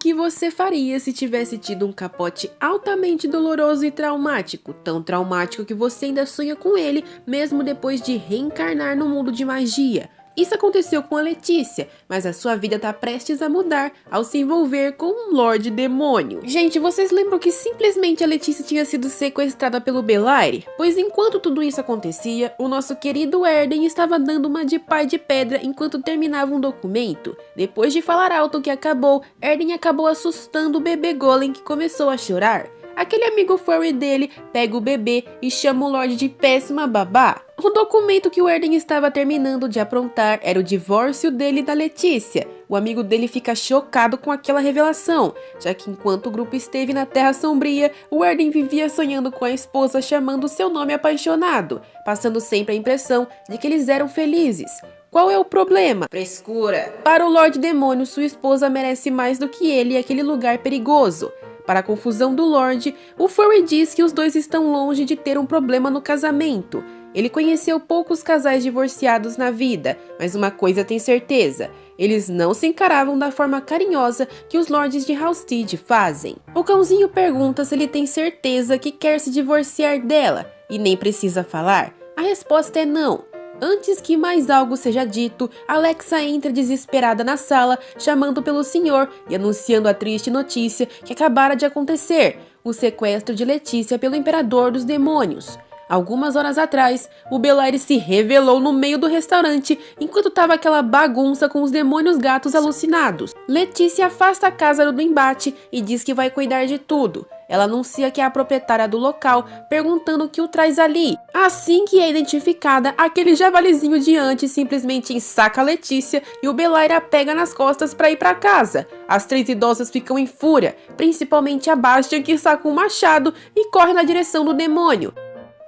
que você faria se tivesse tido um capote altamente doloroso e traumático, tão traumático que você ainda sonha com ele, mesmo depois de reencarnar no mundo de magia? Isso aconteceu com a Letícia, mas a sua vida tá prestes a mudar ao se envolver com um Lorde Demônio. Gente, vocês lembram que simplesmente a Letícia tinha sido sequestrada pelo Belaire? Pois enquanto tudo isso acontecia, o nosso querido Erden estava dando uma de pai de pedra enquanto terminava um documento. Depois de falar alto que acabou, Erden acabou assustando o bebê Golem, que começou a chorar. Aquele amigo furry dele pega o bebê e chama o Lorde de péssima babá. O documento que o Erden estava terminando de aprontar era o divórcio dele da Letícia. O amigo dele fica chocado com aquela revelação, já que enquanto o grupo esteve na Terra Sombria, o Erden vivia sonhando com a esposa chamando seu nome apaixonado, passando sempre a impressão de que eles eram felizes. Qual é o problema? Frescura! Para o Lorde Demônio, sua esposa merece mais do que ele e aquele lugar perigoso. Para a confusão do Lorde, o Furry diz que os dois estão longe de ter um problema no casamento. Ele conheceu poucos casais divorciados na vida, mas uma coisa tem certeza: eles não se encaravam da forma carinhosa que os Lordes de Halstead fazem. O cãozinho pergunta se ele tem certeza que quer se divorciar dela, e nem precisa falar. A resposta é não. Antes que mais algo seja dito, Alexa entra desesperada na sala, chamando pelo senhor e anunciando a triste notícia que acabara de acontecer: o sequestro de Letícia pelo Imperador dos Demônios. Algumas horas atrás, o Belaire se revelou no meio do restaurante enquanto tava aquela bagunça com os demônios gatos alucinados. Letícia afasta a casa do embate e diz que vai cuidar de tudo. Ela anuncia que é a proprietária do local, perguntando o que o traz ali. Assim que é identificada, aquele javalizinho de antes simplesmente ensaca a Letícia e o Belaire a pega nas costas para ir para casa. As três idosas ficam em fúria, principalmente a Bastian, que saca um machado e corre na direção do demônio.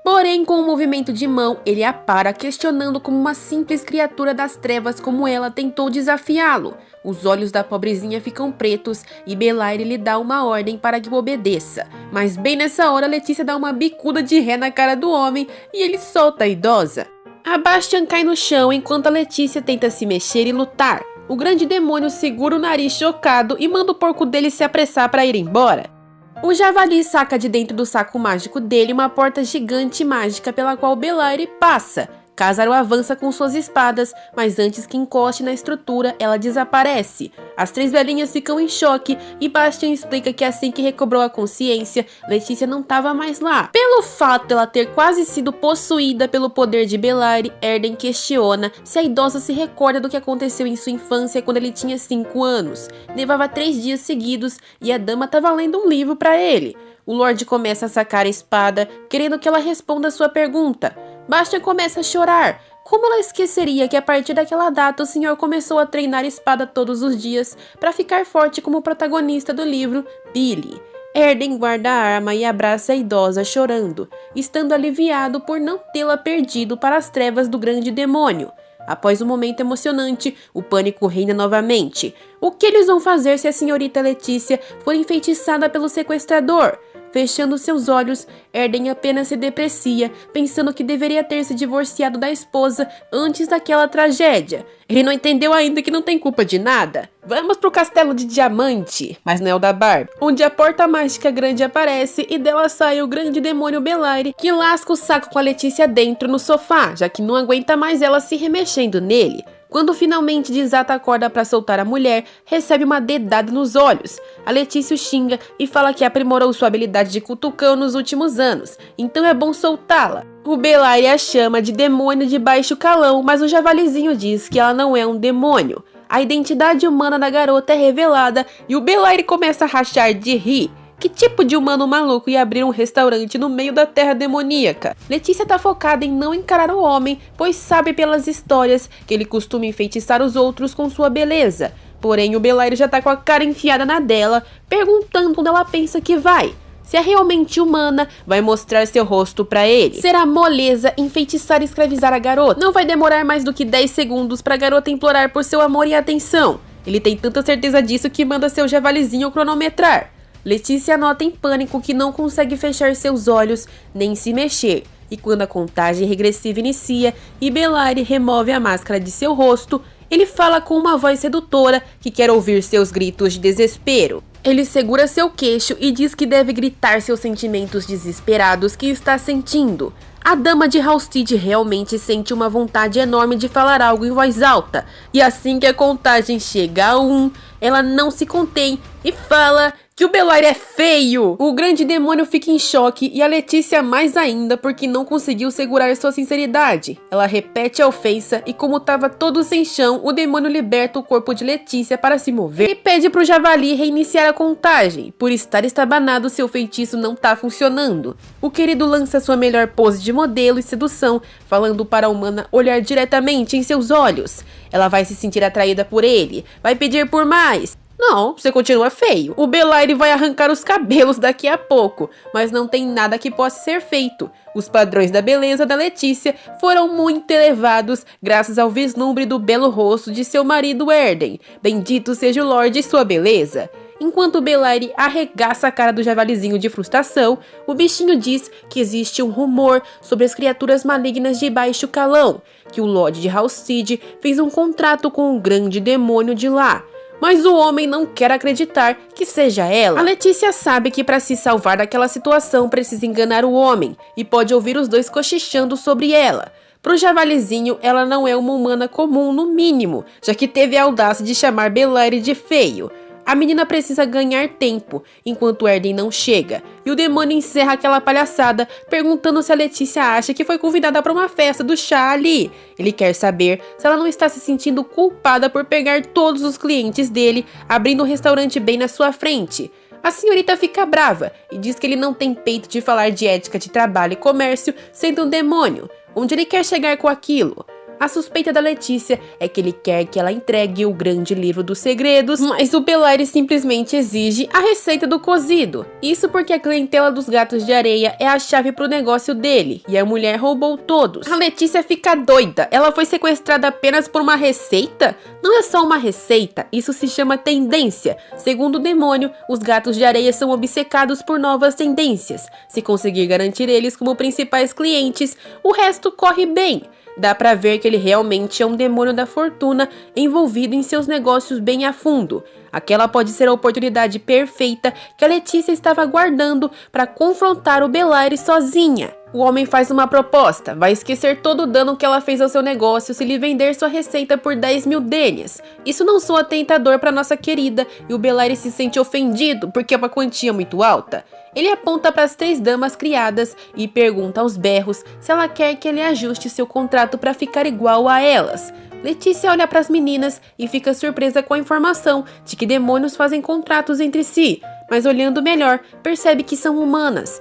Porém, com um movimento de mão, ele a para, questionando como uma simples criatura das trevas como ela tentou desafiá-lo. Os olhos da pobrezinha ficam pretos e Belaire lhe dá uma ordem para que o obedeça. Mas bem nessa hora, Letícia dá uma bicuda de ré na cara do homem e ele solta a idosa. A Bastian cai no chão enquanto a Letícia tenta se mexer e lutar. O grande demônio segura o nariz chocado e manda o porco dele se apressar para ir embora. O javali saca de dentro do saco mágico dele uma porta gigante mágica pela qual Belaire passa. Kazaro avança com suas espadas, mas antes que encoste na estrutura, ela desaparece. As três velhinhas ficam em choque e Bastian explica que assim que recobrou a consciência, Letícia não estava mais lá. Pelo fato dela ter quase sido possuída pelo poder de Belaire, Erden questiona se a idosa se recorda do que aconteceu em sua infância quando ele tinha 5 anos. Levava 3 dias seguidos e a dama estava lendo um livro para ele. O Lorde começa a sacar a espada, querendo que ela responda a sua pergunta. Bastian começa a chorar. Como ela esqueceria que a partir daquela data o senhor começou a treinar espada todos os dias para ficar forte como o protagonista do livro, Billy. Erden guarda a arma e abraça a idosa chorando, estando aliviado por não tê-la perdido para as trevas do grande demônio. Após um momento emocionante, o pânico reina novamente. O que eles vão fazer se a senhorita Letícia for enfeitiçada pelo sequestrador? Fechando seus olhos, Erden apenas se deprecia, pensando que deveria ter se divorciado da esposa antes daquela tragédia. Ele não entendeu ainda que não tem culpa de nada. Vamos pro castelo de diamante, mas não é o da Barbie, onde a porta mágica grande aparece e dela sai o grande demônio Belaire, que lasca o saco com a Letícia dentro no sofá, já que não aguenta mais ela se remexendo nele. Quando finalmente desata a corda para soltar a mulher, recebe uma dedada nos olhos. A Letícia o xinga e fala que aprimorou sua habilidade de cutucão nos últimos anos, então é bom soltá-la. O Belaire a chama de demônio de baixo calão, mas o javalizinho diz que ela não é um demônio. A identidade humana da garota é revelada e o Belaire começa a rachar de rir. Que tipo de humano maluco ia abrir um restaurante no meio da terra demoníaca? Letícia tá focada em não encarar o homem, pois sabe pelas histórias que ele costuma enfeitiçar os outros com sua beleza. Porém, o Belaire já tá com a cara enfiada na dela, perguntando onde ela pensa que vai. Se é realmente humana, vai mostrar seu rosto pra ele. Será moleza enfeitiçar e escravizar a garota. Não vai demorar mais do que 10 segundos pra garota implorar por seu amor e atenção. Ele tem tanta certeza disso que manda seu javalizinho cronometrar. Letícia nota em pânico que não consegue fechar seus olhos nem se mexer. E quando a contagem regressiva inicia e Belaire remove a máscara de seu rosto, ele fala com uma voz sedutora que quer ouvir seus gritos de desespero. Ele segura seu queixo e diz que deve gritar seus sentimentos desesperados que está sentindo. A dama de Halstead realmente sente uma vontade enorme de falar algo em voz alta, e assim que a contagem chega a 1, ela não se contém e fala que o Belair é feio! O grande demônio fica em choque e a Letícia mais ainda porque não conseguiu segurar sua sinceridade. Ela repete a ofensa e como tava todo sem chão, o demônio liberta o corpo de Letícia para se mover e pede pro Javali reiniciar a contagem. Por estar estabanado, seu feitiço não tá funcionando. O querido lança sua melhor pose de modelo e sedução, falando para a humana olhar diretamente em seus olhos. Ela vai se sentir atraída por ele, vai pedir por mais. Não, você continua feio. O Belair vai arrancar os cabelos daqui a pouco, mas não tem nada que possa ser feito. Os padrões da beleza da Letícia foram muito elevados graças ao vislumbre do belo rosto de seu marido Erden. Bendito seja o Lorde e sua beleza. Enquanto o Belair arregaça a cara do javalizinho de frustração, o bichinho diz que existe um rumor sobre as criaturas malignas de baixo calão, que o Lorde de Halstead fez um contrato com um grande demônio de lá. Mas o homem não quer acreditar que seja ela. A Letícia sabe que para se salvar daquela situação precisa enganar o homem e pode ouvir os dois cochichando sobre ela. Pro javalizinho, ela não é uma humana comum no mínimo, já que teve a audácia de chamar Belair de feio. A menina precisa ganhar tempo, enquanto Erden não chega, e o demônio encerra aquela palhaçada, perguntando se a Letícia acha que foi convidada para uma festa do chá ali. Ele quer saber se ela não está se sentindo culpada por pegar todos os clientes dele, abrindo um restaurante bem na sua frente. A senhorita fica brava e diz que ele não tem peito de falar de ética de trabalho e comércio sendo um demônio. Onde ele quer chegar com aquilo? A suspeita da Letícia é que ele quer que ela entregue o grande livro dos segredos, mas o Belair simplesmente exige a receita do cozido. Isso porque a clientela dos gatos de areia é a chave pro negócio dele, e a mulher roubou todos. A Letícia fica doida, ela foi sequestrada apenas por uma receita? Não é só uma receita, isso se chama tendência. Segundo o demônio, os gatos de areia são obcecados por novas tendências. Se conseguir garantir eles como principais clientes, o resto corre bem. Dá pra ver que ele realmente é um demônio da fortuna envolvido em seus negócios bem a fundo. Aquela pode ser a oportunidade perfeita que a Letícia estava aguardando para confrontar o Belair sozinha. O homem faz uma proposta, vai esquecer todo o dano que ela fez ao seu negócio se lhe vender sua receita por 10 mil denias. Isso não soa tentador para nossa querida e o Belair se sente ofendido porque é uma quantia muito alta. Ele aponta para as 3 damas criadas e pergunta aos berros se ela quer que ele ajuste seu contrato para ficar igual a elas. Letícia olha para as meninas e fica surpresa com a informação de que demônios fazem contratos entre si, mas olhando melhor, percebe que são humanas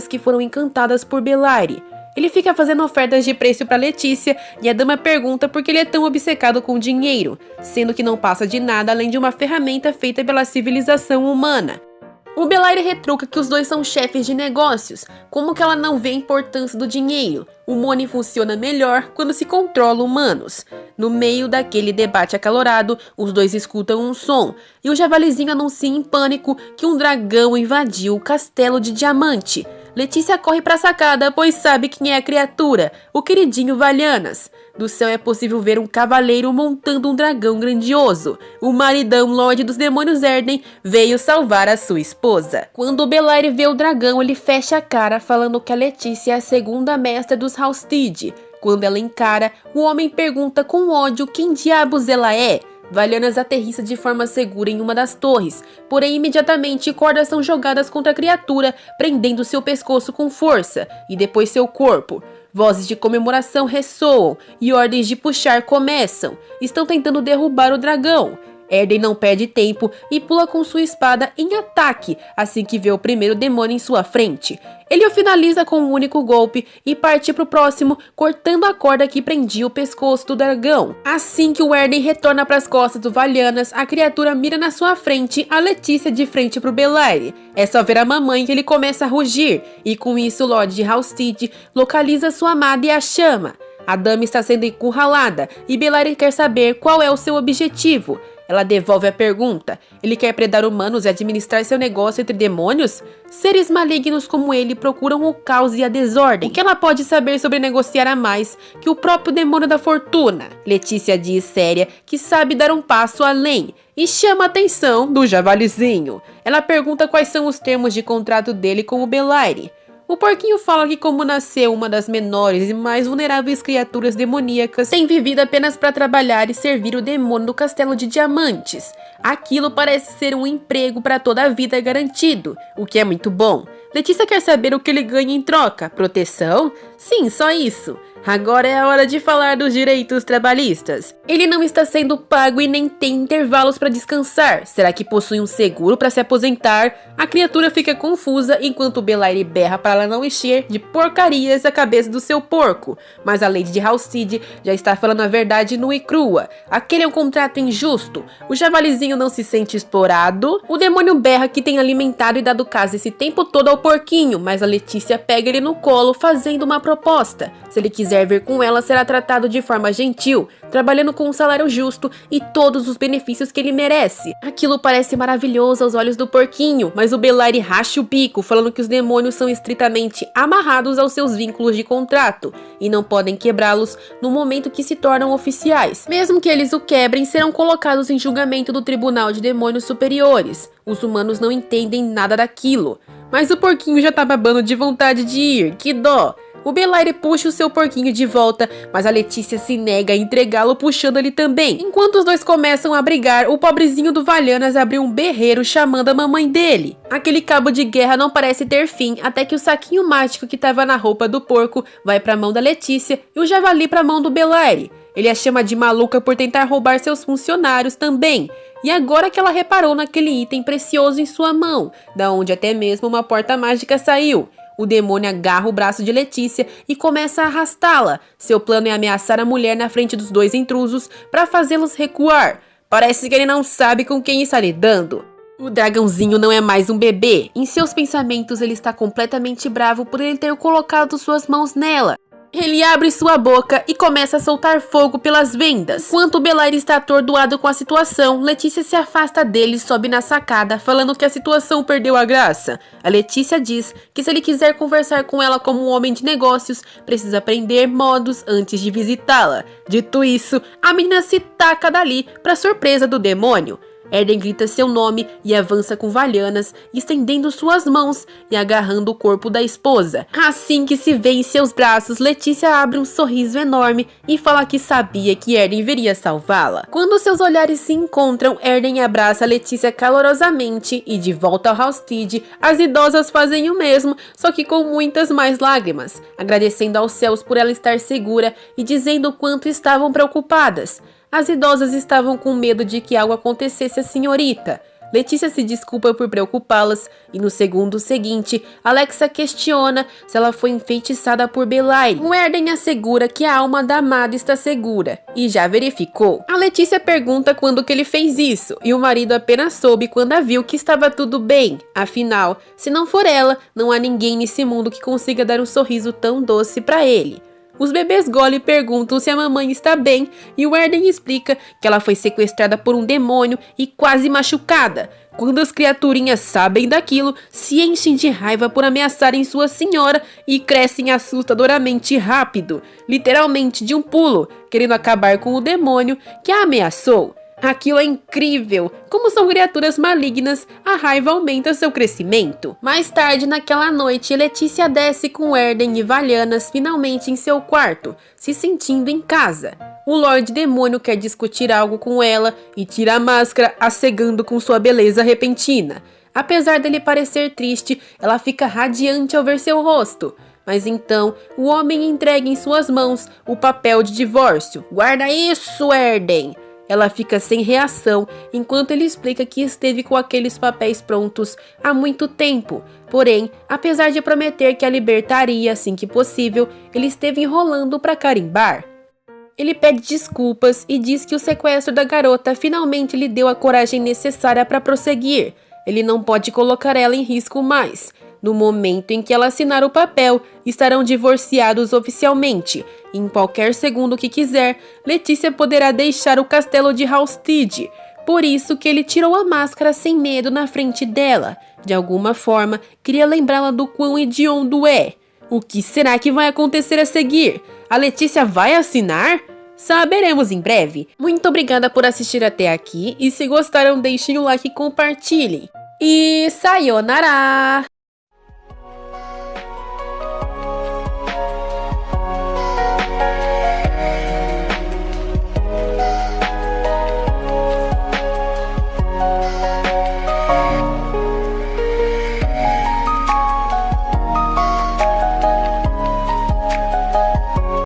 que foram encantadas por Belair. Ele fica fazendo ofertas de preço para Letícia e a dama pergunta por que ele é tão obcecado com dinheiro, sendo que não passa de nada além de uma ferramenta feita pela civilização humana. O Belair retruca que os dois são chefes de negócios, como que ela não vê a importância do dinheiro. O money funciona melhor quando se controla humanos. No meio daquele debate acalorado, os dois escutam um som, e o javalizinho anuncia em pânico que um dragão invadiu o castelo de diamante. Letícia corre para a sacada, pois sabe quem é a criatura, o queridinho Valhanas. Do céu é possível ver um cavaleiro montando um dragão grandioso. O maridão Lorde dos Demônios Erden veio salvar a sua esposa. Quando o Belair vê o dragão, ele fecha a cara, falando que a Letícia é a segunda mestra dos Halstead. Quando ela encara, o homem pergunta com ódio quem diabos ela é. Valhanas aterrissa de forma segura em uma das torres, porém imediatamente cordas são jogadas contra a criatura, prendendo seu pescoço com força, e depois seu corpo. Vozes de comemoração ressoam e ordens de puxar começam. Estão tentando derrubar o dragão. Erden não perde tempo e pula com sua espada em ataque assim que vê o primeiro demônio em sua frente. Ele o finaliza com um único golpe e parte para o próximo, cortando a corda que prendia o pescoço do dragão. Assim que o Erden retorna para as costas do Valhanas, a criatura mira na sua frente a Letícia de frente para o Belair. É só ver a mamãe que ele começa a rugir, e com isso o Lorde de Halstead localiza sua amada e a chama. A dama está sendo encurralada e Belair quer saber qual é o seu objetivo. Ela devolve a pergunta. Ele quer predar humanos e administrar seu negócio entre demônios? Seres malignos como ele procuram o caos e a desordem. O que ela pode saber sobre negociar a mais que o próprio demônio da fortuna? Letícia diz séria que sabe dar um passo além e chama a atenção do javalizinho. Ela pergunta quais são os termos de contrato dele com o Belaire. O porquinho fala que, como nasceu uma das menores e mais vulneráveis criaturas demoníacas, tem vivido apenas para trabalhar e servir o demônio do Castelo de Diamantes. Aquilo parece ser um emprego para toda a vida garantido, o que é muito bom. Letícia quer saber o que ele ganha em troca. Proteção? Sim, só isso. Agora é a hora de falar dos direitos trabalhistas. Ele não está sendo pago e nem tem intervalos para descansar. Será que possui um seguro para se aposentar? A criatura fica confusa enquanto Belaire berra para ela não encher de porcarias a cabeça do seu porco. Mas a Lady de Halstead já está falando a verdade nua e crua. Aquele é um contrato injusto. O javalizinho não se sente explorado. O demônio berra que tem alimentado e dado casa esse tempo todo ao porquinho, mas a Letícia pega ele no colo fazendo uma proposta. Se ele quiser vir com ela, será tratado de forma gentil, trabalhando com um salário justo e todos os benefícios que ele merece. Aquilo parece maravilhoso aos olhos do porquinho, mas o Belaire racha o bico, falando que os demônios são estritamente amarrados aos seus vínculos de contrato e não podem quebrá-los no momento que se tornam oficiais. Mesmo que eles o quebrem, serão colocados em julgamento do Tribunal de Demônios Superiores. Os humanos não entendem nada daquilo. Mas o porquinho já tá babando de vontade de ir, que dó! O Belaire puxa o seu porquinho de volta, mas a Letícia se nega a entregá-lo, puxando ele também. Enquanto os dois começam a brigar, o pobrezinho do Valhanas abre um berreiro chamando a mamãe dele. Aquele cabo de guerra não parece ter fim, até que o saquinho mágico que estava na roupa do porco vai pra mão da Letícia e o javali pra mão do Belaire. Ele a chama de maluca por tentar roubar seus funcionários também. E agora que ela reparou naquele item precioso em sua mão, da onde até mesmo uma porta mágica saiu. O demônio agarra o braço de Letícia e começa a arrastá-la. Seu plano é ameaçar a mulher na frente dos dois intrusos para fazê-los recuar. Parece que ele não sabe com quem está lidando. O dragãozinho não é mais um bebê. Em seus pensamentos, ele está completamente bravo por ele ter colocado suas mãos nela. Ele abre sua boca e começa a soltar fogo pelas vendas. Enquanto Belaire está atordoado com a situação, Letícia se afasta dele e sobe na sacada, falando que a situação perdeu a graça. A Letícia diz que se ele quiser conversar com ela como um homem de negócios, precisa aprender modos antes de visitá-la. Dito isso, a menina se taca dali para surpresa do demônio. Erden grita seu nome e avança com Valhanas, estendendo suas mãos e agarrando o corpo da esposa. Assim que se vê em seus braços, Letícia abre um sorriso enorme e fala que sabia que Erden viria salvá-la. Quando seus olhares se encontram, Erden abraça Letícia calorosamente e de volta ao Halstead, as idosas fazem o mesmo, só que com muitas mais lágrimas, agradecendo aos céus por ela estar segura e dizendo o quanto estavam preocupadas. As idosas estavam com medo de que algo acontecesse à senhorita. Letícia se desculpa por preocupá-las e no segundo seguinte, Alexa questiona se ela foi enfeitiçada por Belaire. O Erden assegura que a alma da amada está segura e já verificou. A Letícia pergunta quando que ele fez isso e o marido apenas soube quando a viu que estava tudo bem. Afinal, se não for ela, não há ninguém nesse mundo que consiga dar um sorriso tão doce para ele. Os bebês Golly perguntam se a mamãe está bem e o Erden explica que ela foi sequestrada por um demônio e quase machucada. Quando as criaturinhas sabem daquilo, se enchem de raiva por ameaçarem sua senhora e crescem assustadoramente rápido, literalmente de um pulo, querendo acabar com o demônio que a ameaçou. Aquilo é incrível! Como são criaturas malignas, a raiva aumenta seu crescimento. Mais tarde naquela noite, Letícia desce com Erden e Valhanas finalmente em seu quarto, se sentindo em casa. O Lorde Demônio quer discutir algo com ela e tira a máscara, a cegando com sua beleza repentina. Apesar dele parecer triste, ela fica radiante ao ver seu rosto. Mas então, o homem entrega em suas mãos o papel de divórcio. Guarda isso, Erden! Ela fica sem reação, enquanto ele explica que esteve com aqueles papéis prontos há muito tempo. Porém, apesar de prometer que a libertaria assim que possível, ele esteve enrolando para carimbar. Ele pede desculpas e diz que o sequestro da garota finalmente lhe deu a coragem necessária para prosseguir. Ele não pode colocar ela em risco mais. No momento em que ela assinar o papel, estarão divorciados oficialmente. Em qualquer segundo que quiser, Letícia poderá deixar o castelo de Halstead. Por isso que ele tirou a máscara sem medo na frente dela. De alguma forma, queria lembrá-la do quão hediondo é. O que será que vai acontecer a seguir? A Letícia vai assinar? Saberemos em breve. Muito obrigada por assistir até aqui e se gostaram deixem o like e compartilhem. E sayonara!